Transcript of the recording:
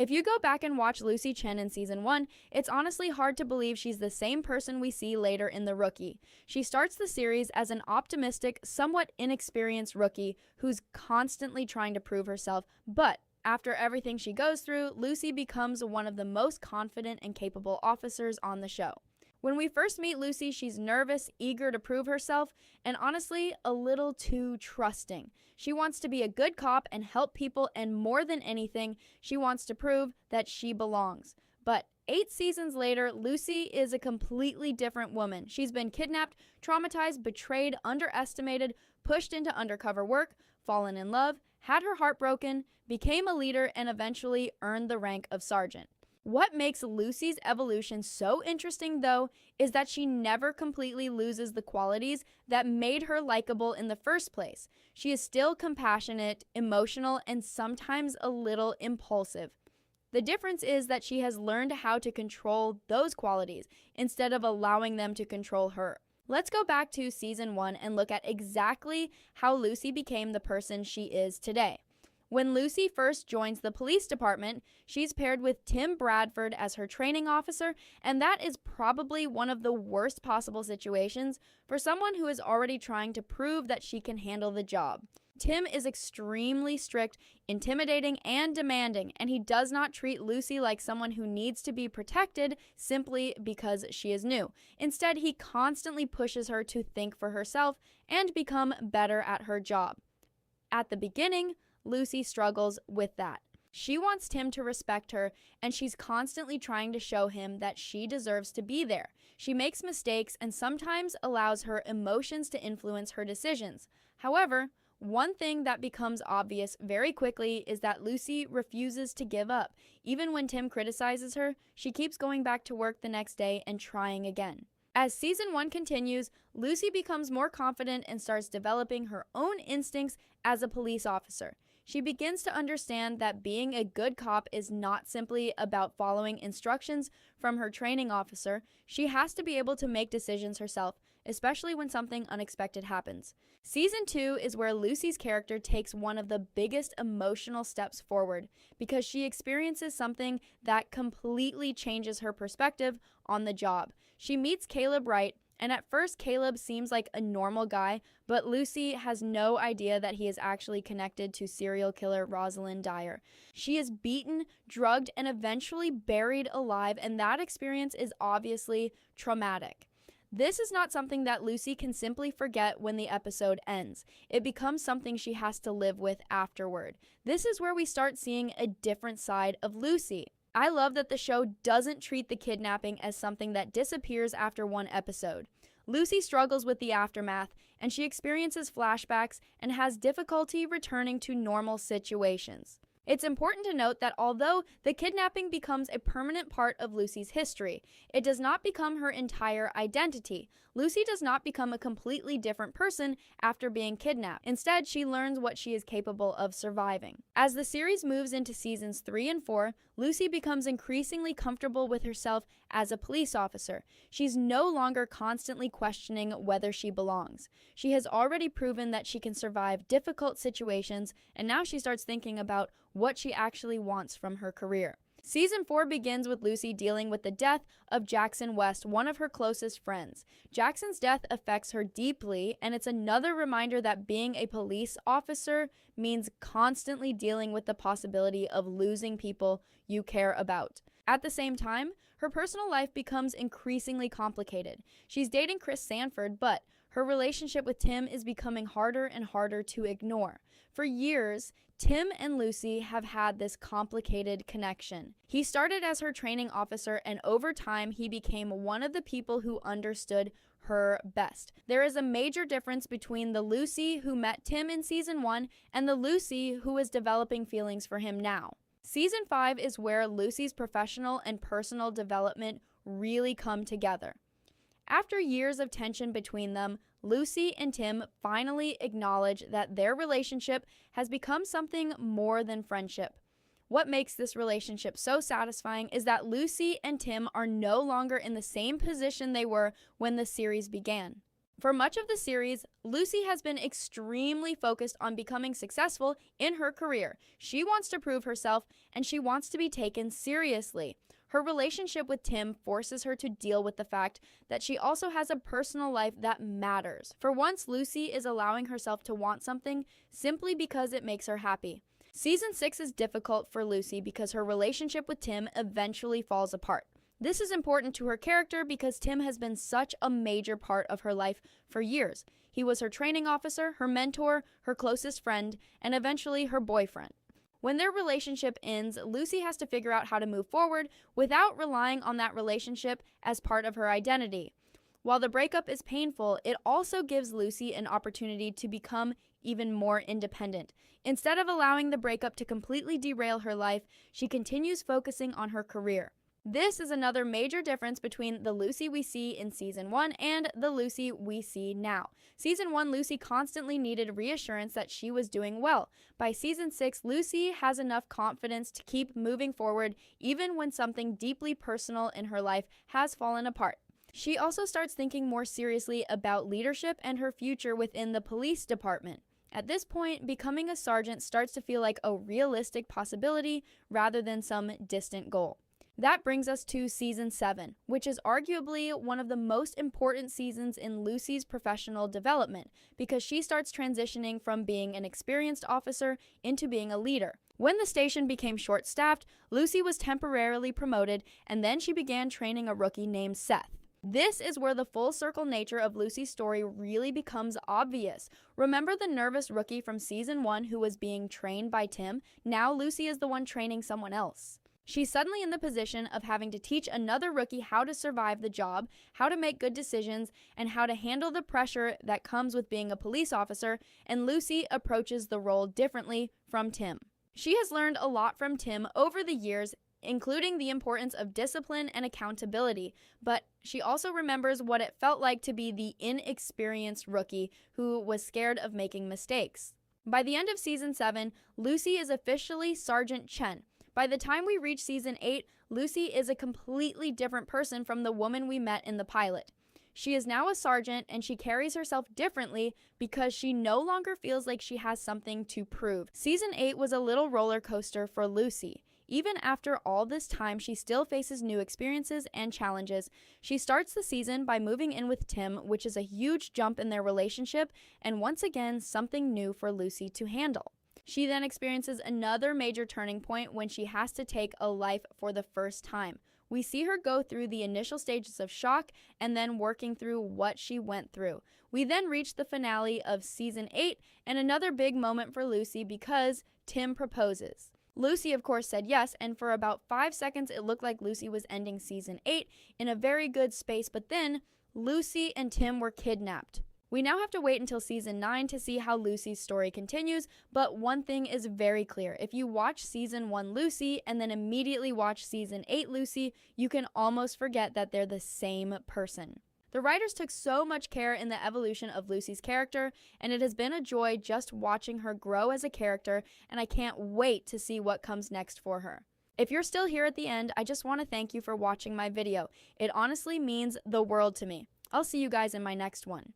If you go back and watch Lucy Chen in season 1, it's honestly hard to believe she's the same person we see later in The Rookie. She starts the series as an optimistic, somewhat inexperienced rookie who's constantly trying to prove herself, but after everything she goes through, Lucy becomes one of the most confident and capable officers on the show. When we first meet Lucy, she's nervous, eager to prove herself, and honestly, a little too trusting. She wants to be a good cop and help people, and more than anything, she wants to prove that she belongs. But 8 seasons later, Lucy is a completely different woman. She's been kidnapped, traumatized, betrayed, underestimated, pushed into undercover work, fallen in love, had her heart broken, became a leader, and eventually earned the rank of sergeant. What makes Lucy's evolution so interesting, though, is that she never completely loses the qualities that made her likable in the first place. She is still compassionate, emotional, and sometimes a little impulsive. The difference is that she has learned how to control those qualities instead of allowing them to control her. Let's go back to season 1 and look at exactly how Lucy became the person she is today. When Lucy first joins the police department, she's paired with Tim Bradford as her training officer, and that is probably one of the worst possible situations for someone who is already trying to prove that she can handle the job. Tim is extremely strict, intimidating, and demanding, and he does not treat Lucy like someone who needs to be protected simply because she is new. Instead, he constantly pushes her to think for herself and become better at her job. At the beginning, Lucy struggles with that. She wants Tim to respect her, and she's constantly trying to show him that she deserves to be there. She makes mistakes and sometimes allows her emotions to influence her decisions. However, one thing that becomes obvious very quickly is that Lucy refuses to give up. Even when Tim criticizes her, she keeps going back to work the next day and trying again. As season 1 continues, Lucy becomes more confident and starts developing her own instincts as a police officer. She begins to understand that being a good cop is not simply about following instructions from her training officer. She has to be able to make decisions herself, especially when something unexpected happens. Season 2 is where Lucy's character takes one of the biggest emotional steps forward because she experiences something that completely changes her perspective on the job. She meets Caleb Wright, and at first Caleb seems like a normal guy, but Lucy has no idea that he is actually connected to serial killer Rosalind Dyer. She is beaten, drugged, and eventually buried alive, and that experience is obviously traumatic. This is not something that Lucy can simply forget when the episode ends. It becomes something she has to live with afterward. This is where we start seeing a different side of Lucy. I love that the show doesn't treat the kidnapping as something that disappears after one episode. Lucy struggles with the aftermath, and she experiences flashbacks and has difficulty returning to normal situations. It's important to note that although the kidnapping becomes a permanent part of Lucy's history, it does not become her entire identity. Lucy does not become a completely different person after being kidnapped. Instead, she learns what she is capable of surviving. As the series moves into seasons 3 and 4, Lucy becomes increasingly comfortable with herself as a police officer. She's no longer constantly questioning whether she belongs. She has already proven that she can survive difficult situations, and now she starts thinking about what she actually wants from her career. Season 4 begins with Lucy dealing with the death of Jackson West, one of her closest friends. Jackson's death affects her deeply, and it's another reminder that being a police officer means constantly dealing with the possibility of losing people you care about. At the same time, her personal life becomes increasingly complicated. She's dating Chris Sanford, but her relationship with Tim is becoming harder and harder to ignore. For years, Tim and Lucy have had this complicated connection. He started as her training officer, and over time, he became one of the people who understood her best. There is a major difference between the Lucy who met Tim in season 1 and the Lucy who is developing feelings for him now. Season 5 is where Lucy's professional and personal development really come together. After years of tension between them, Lucy and Tim finally acknowledge that their relationship has become something more than friendship. What makes this relationship so satisfying is that Lucy and Tim are no longer in the same position they were when the series began. For much of the series, Lucy has been extremely focused on becoming successful in her career. She wants to prove herself, and she wants to be taken seriously. Her relationship with Tim forces her to deal with the fact that she also has a personal life that matters. For once, Lucy is allowing herself to want something simply because it makes her happy. Season 6 is difficult for Lucy because her relationship with Tim eventually falls apart. This is important to her character because Tim has been such a major part of her life for years. He was her training officer, her mentor, her closest friend, and eventually her boyfriend. When their relationship ends, Lucy has to figure out how to move forward without relying on that relationship as part of her identity. While the breakup is painful, it also gives Lucy an opportunity to become even more independent. Instead of allowing the breakup to completely derail her life, she continues focusing on her career. This is another major difference between the Lucy we see in Season 1 and the Lucy we see now. Season 1, Lucy constantly needed reassurance that she was doing well. By Season 6, Lucy has enough confidence to keep moving forward even when something deeply personal in her life has fallen apart. She also starts thinking more seriously about leadership and her future within the police department. At this point, becoming a sergeant starts to feel like a realistic possibility rather than some distant goal. That brings us to Season 7, which is arguably one of the most important seasons in Lucy's professional development because she starts transitioning from being an experienced officer into being a leader. When the station became short-staffed, Lucy was temporarily promoted, and then she began training a rookie named Seth. This is where the full circle nature of Lucy's story really becomes obvious. Remember the nervous rookie from Season 1 who was being trained by Tim? Now Lucy is the one training someone else. She's suddenly in the position of having to teach another rookie how to survive the job, how to make good decisions, and how to handle the pressure that comes with being a police officer, and Lucy approaches the role differently from Tim. She has learned a lot from Tim over the years, including the importance of discipline and accountability, but she also remembers what it felt like to be the inexperienced rookie who was scared of making mistakes. By the end of Season 7, Lucy is officially Sergeant Chen. By the time we reach Season 8, Lucy is a completely different person from the woman we met in the pilot. She is now a sergeant, and she carries herself differently because she no longer feels like she has something to prove. Season 8 was a little roller coaster for Lucy. Even after all this time, she still faces new experiences and challenges. She starts the season by moving in with Tim, which is a huge jump in their relationship, and once again, something new for Lucy to handle. She then experiences another major turning point when she has to take a life for the first time. We see her go through the initial stages of shock and then working through what she went through. We then reach the finale of Season 8 and another big moment for Lucy because Tim proposes. Lucy, of course, said yes, and for about 5 seconds it looked like Lucy was ending Season 8 in a very good space, but then Lucy and Tim were kidnapped. We now have to wait until Season 9 to see how Lucy's story continues, but one thing is very clear. If you watch Season 1 Lucy and then immediately watch Season 8 Lucy, you can almost forget that they're the same person. The writers took so much care in the evolution of Lucy's character, and it has been a joy just watching her grow as a character, and I can't wait to see what comes next for her. If you're still here at the end, I just want to thank you for watching my video. It honestly means the world to me. I'll see you guys in my next one.